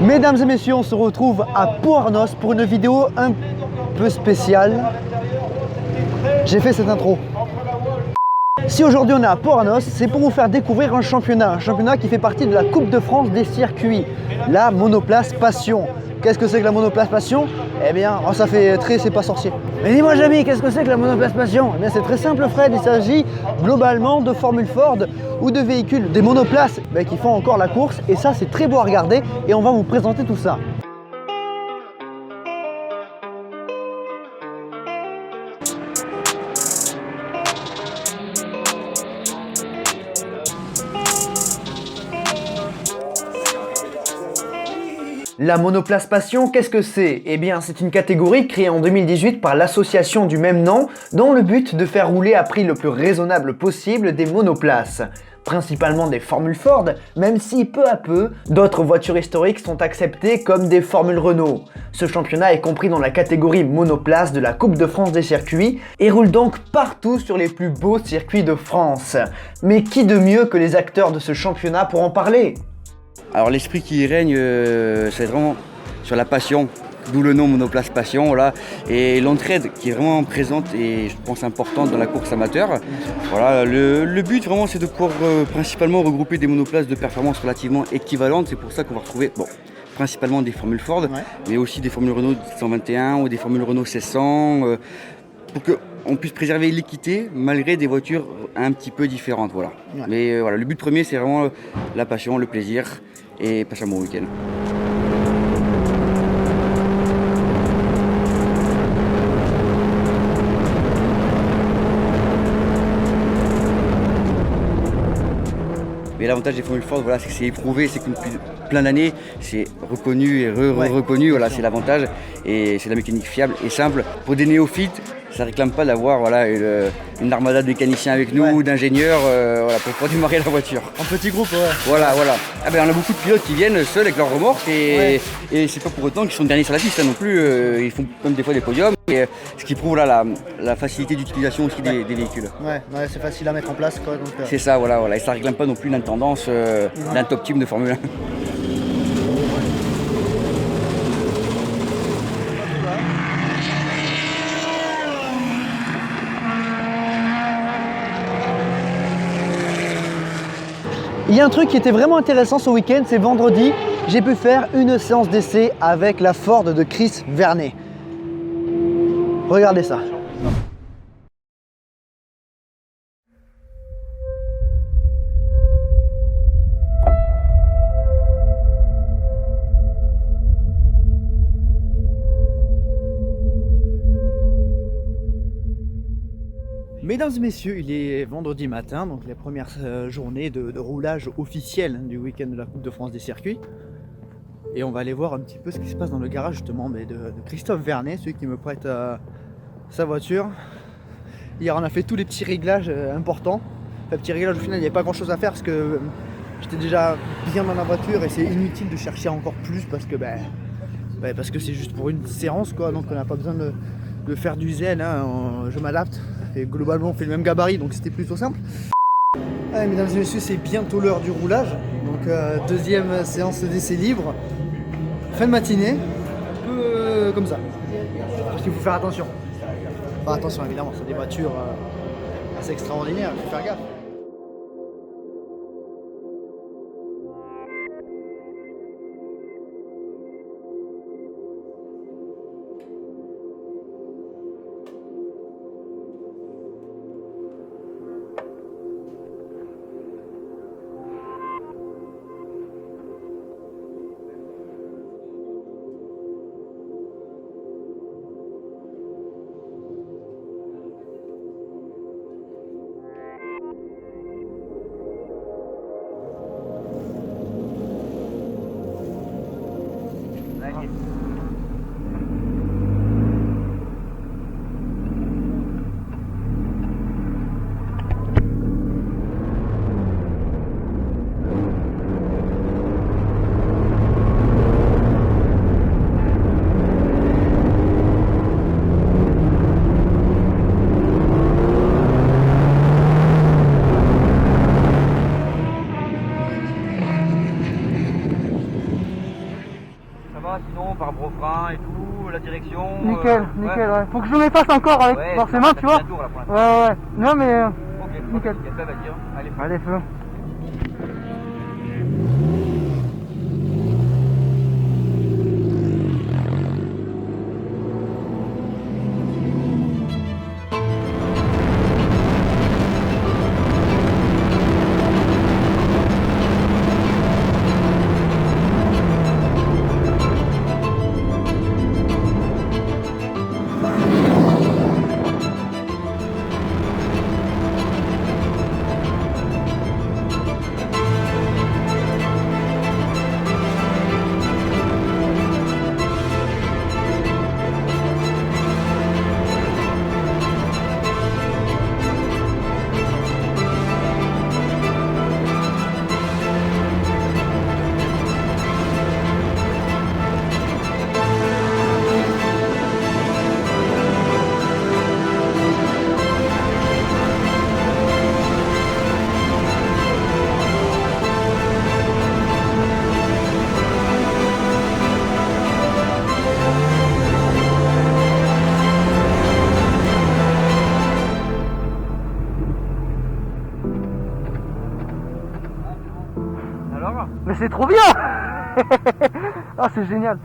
Mesdames et messieurs, on se retrouve à Pau-Arnos pour une vidéo un peu spéciale. J'ai fait cette intro. Si aujourd'hui on est à Pau-Arnos, c'est pour vous faire découvrir un championnat qui fait partie de la Coupe de France des circuits, la Monoplace Passion. Qu'est-ce que c'est que la Monoplace Passion? Eh bien, ça fait très c'est pas sorcier. Mais dis-moi Jamie, qu'est-ce que c'est que la Monoplace Passion? Eh bien c'est très simple Fred, il s'agit globalement de formules Ford ou de véhicules, des monoplaces qui font encore la course, et ça c'est très beau à regarder et on va vous présenter tout ça. La Monoplace Passion, qu'est-ce que c'est? Eh bien, c'est une catégorie créée en 2018 par l'association du même nom, dans le but de faire rouler à prix le plus raisonnable possible des monoplaces. Principalement des formules Ford, même si peu à peu, d'autres voitures historiques sont acceptées comme des formules Renault. Ce championnat est compris dans la catégorie monoplace de la Coupe de France des circuits et roule donc partout sur les plus beaux circuits de France. Mais qui de mieux que les acteurs de ce championnat pour en parler? Alors l'esprit qui y règne, c'est vraiment sur la passion, d'où le nom Monoplace Passion, voilà, et l'entraide qui est vraiment présente et je pense importante dans la course amateur. Voilà, le but vraiment c'est de pouvoir principalement regrouper des monoplaces de performance relativement équivalentes, c'est pour ça qu'on va retrouver principalement des formules Ford, mais aussi des formules Renault 121 ou des formules Renault 1600, pour qu'on puisse préserver l'équité malgré des voitures un petit peu différentes. Voilà. Ouais. Mais voilà, le but premier c'est vraiment la passion, le plaisir et passer un bon week-end. Mais l'avantage des formules Ford, voilà, c'est que c'est éprouvé, c'est que depuis plein d'années, c'est reconnu et reconnu, voilà, c'est l'avantage. Et c'est de la mécanique fiable et simple. Pour des néophytes, ça ne réclame pas d'avoir une armada de mécaniciens avec nous ou d'ingénieurs pour démarrer la voiture. En petit groupe, Voilà. Ah ben, on a beaucoup de pilotes qui viennent seuls avec leur remorque et c'est pas pour autant qu'ils sont derniers sur la piste non plus. Ils font même des fois des podiums. Ce qui prouve la facilité d'utilisation aussi des véhicules. Ouais, c'est facile à mettre en place. C'est ça, voilà. Et ça ne réclame pas non plus l'intendance d'un top team de Formule 1. Il y a un truc qui était vraiment intéressant ce week-end, c'est vendredi, j'ai pu faire une séance d'essai avec la Ford de Chris Vernet. Regardez ça. Mesdames et messieurs, il est vendredi matin, donc les premières journées de roulage officiel du week-end de la Coupe de France des circuits. Et on va aller voir un petit peu ce qui se passe dans le garage justement de Christophe Vernet, celui qui me prête sa voiture. Hier on a fait tous les petits réglages importants. Enfin, petits réglages au final il n'y avait pas grand chose à faire parce que j'étais déjà bien dans la voiture et c'est inutile de chercher encore plus parce que parce que c'est juste pour une séance quoi, donc on n'a pas besoin de faire du zèle, hein. Je m'adapte. Et globalement on fait le même gabarit donc c'était plutôt simple. Allez, mesdames et messieurs, c'est bientôt l'heure du roulage, donc deuxième séance d'essai libre, fin de matinée, un peu comme ça, parce qu'il faut faire attention. Enfin attention évidemment, c'est des voitures assez extraordinaires, il faut faire gaffe. par frein et tout, la direction. Nickel, ouais. Faut que je me fasse encore avec forcément, tu vois. Tour, là, ouais. Non mais. Ok, nickel. Bah, vas-y, hein. Allez, feu. Mais c'est trop bien. Ah, c'est génial.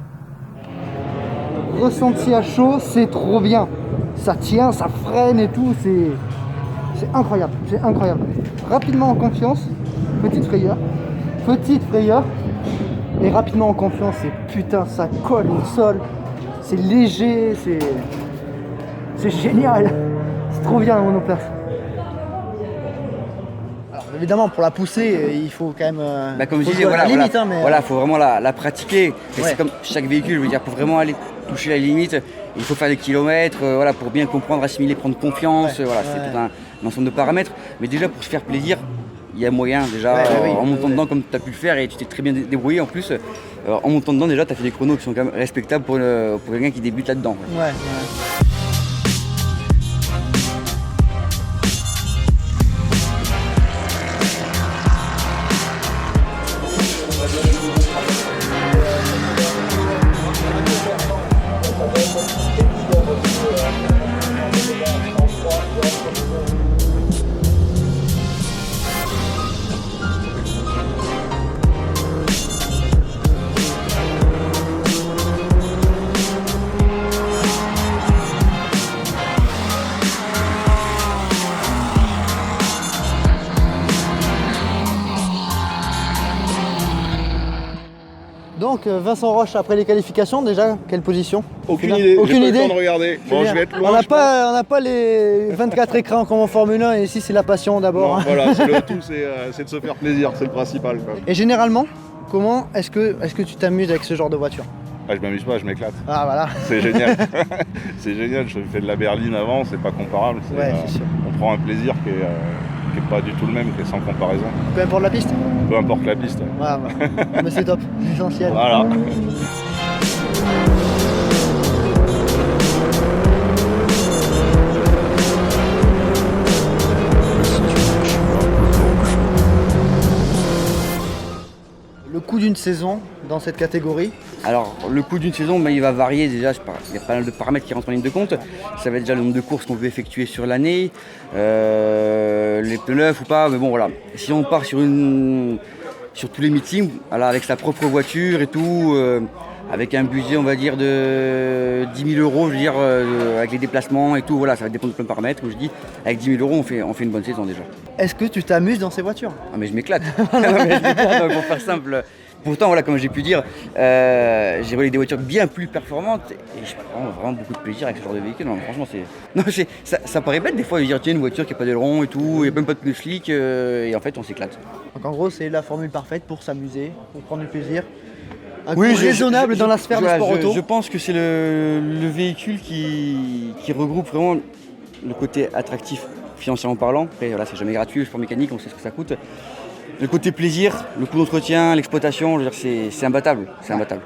Ressenti à chaud, c'est trop bien. Ça tient, ça freine et tout, c'est incroyable, c'est incroyable. Rapidement en confiance, petite frayeur, et rapidement en confiance, et putain, ça colle au sol, c'est léger, c'est génial. C'est trop bien la monoplace. Évidemment, pour la pousser, il faut quand même. Comme je faut disais, jouer à la limite, hein, mais. Voilà, faut vraiment la pratiquer. Et Ouais. c'est comme chaque véhicule, je veux dire, pour vraiment aller toucher la limite, il faut faire des kilomètres, voilà, pour bien comprendre, assimiler, prendre confiance. Ouais. Voilà, Ouais. c'est tout un ensemble de paramètres. Mais déjà, pour se faire plaisir, il y a moyen déjà, Oui, en montant dedans comme tu as pu le faire et tu t'es très bien débrouillé en plus. En montant dedans, déjà, tu as fait des chronos qui sont quand même respectables pour quelqu'un qui débute là-dedans. Ouais. Donc Vincent Roche, après les qualifications, déjà, quelle position? Aucune idée, Aucune j'ai pas eu idée. le temps de regarder. Bon, Julien, je vais être on loin. n'a je pense. pas les 24 écrans comme en Formule 1 et ici c'est la passion d'abord. Non, voilà, c'est le tout, c'est de se faire plaisir, c'est le principal. Quoi. Et généralement, comment est-ce que tu t'amuses avec ce genre de voiture? Ah, je m'amuse pas, je m'éclate. Ah voilà. C'est génial. C'est génial, je fais de la berline avant, c'est pas comparable. Ouais, c'est sûr. On prend un plaisir qui est pas du tout le même, qui est sans comparaison. Peu importe la piste. Peu importe la piste. Voilà, mais c'est top, l'essentiel. Voilà. Le coût d'une saison dans cette catégorie? Alors, le coût d'une saison, il va varier déjà. Il y a pas mal de paramètres qui rentrent en ligne de compte. Ça va être déjà le nombre de courses qu'on veut effectuer sur l'année, les pneus neufs ou pas. Mais bon, voilà. Si on part sur tous les meetings, voilà, avec sa propre voiture et tout, avec un budget, on va dire, de 10 000 €, je veux dire, avec les déplacements et tout, voilà, ça va dépendre de plein de paramètres. Comme je dis, avec 10 000 €, on fait une bonne saison déjà. Est-ce que tu t'amuses dans ces voitures? Ah, mais je m'éclate. Pour faire simple. Pourtant, voilà, comme j'ai pu dire, j'ai roulé des voitures bien plus performantes et je prends vraiment beaucoup de plaisir avec ce genre de véhicule. Non, franchement, ça paraît bête des fois de dire tiens, une voiture qui n'a pas d'aileron et tout, il n'y a même pas de pneus slick et en fait, on s'éclate. Donc en gros, c'est la formule parfaite pour s'amuser, pour prendre du plaisir. Un coût raisonnable dans la sphère du sport auto. Je pense que c'est le véhicule qui regroupe vraiment le côté attractif financièrement parlant. Après, voilà, c'est jamais gratuit, le sport mécanique, on sait ce que ça coûte. Le côté plaisir, le coût d'entretien, l'exploitation, je veux dire, c'est imbattable. C'est imbattable.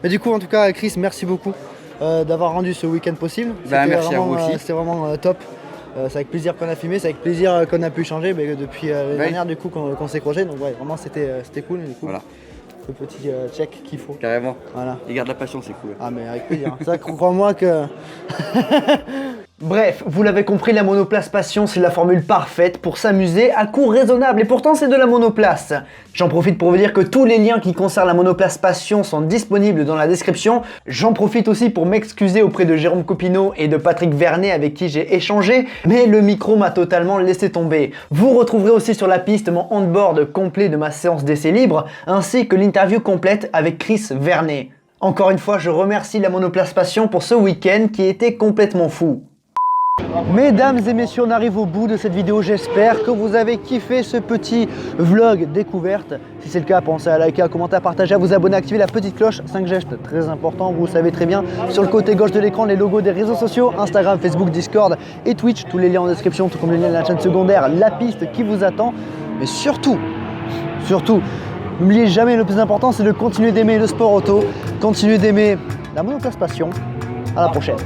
Mais du coup, en tout cas, Chris, merci beaucoup d'avoir rendu ce week-end possible. Merci à vous aussi. C'était vraiment top. C'est avec plaisir qu'on a filmé, c'est avec plaisir qu'on a pu échanger depuis l'année dernière du coup qu'on s'est croisés. Donc ouais, vraiment c'était cool. Du coup, Voilà. le petit check qu'il faut. Carrément. Voilà. Et garde la passion, c'est cool. Ah mais avec plaisir. Ça, crois-moi que... Bref, vous l'avez compris, la monoplace passion, c'est la formule parfaite pour s'amuser à coût raisonnable. Et pourtant, c'est de la monoplace. J'en profite pour vous dire que tous les liens qui concernent la monoplace passion sont disponibles dans la description. J'en profite aussi pour m'excuser auprès de Jérôme Copineau et de Patrick Vernet avec qui j'ai échangé, mais le micro m'a totalement laissé tomber. Vous retrouverez aussi sur la piste mon handboard complet de ma séance d'essai libre, ainsi que l'interview complète avec Chris Vernet. Encore une fois, je remercie la monoplace passion pour ce week-end qui était complètement fou. Mesdames et messieurs, on arrive au bout de cette vidéo. J'espère que vous avez kiffé ce petit vlog découverte. Si c'est le cas, pensez à liker, à commenter, à partager, à vous abonner, à activer la petite cloche. 5 gestes très importants, vous le savez très bien. Sur le côté gauche de l'écran, les logos des réseaux sociaux, Instagram, Facebook, Discord et Twitch. Tous les liens en description, tout comme le lien de la chaîne secondaire, la piste qui vous attend. Mais surtout, n'oubliez jamais, le plus important, c'est de continuer d'aimer le sport auto, continuer d'aimer la monoplace passion. À la prochaine.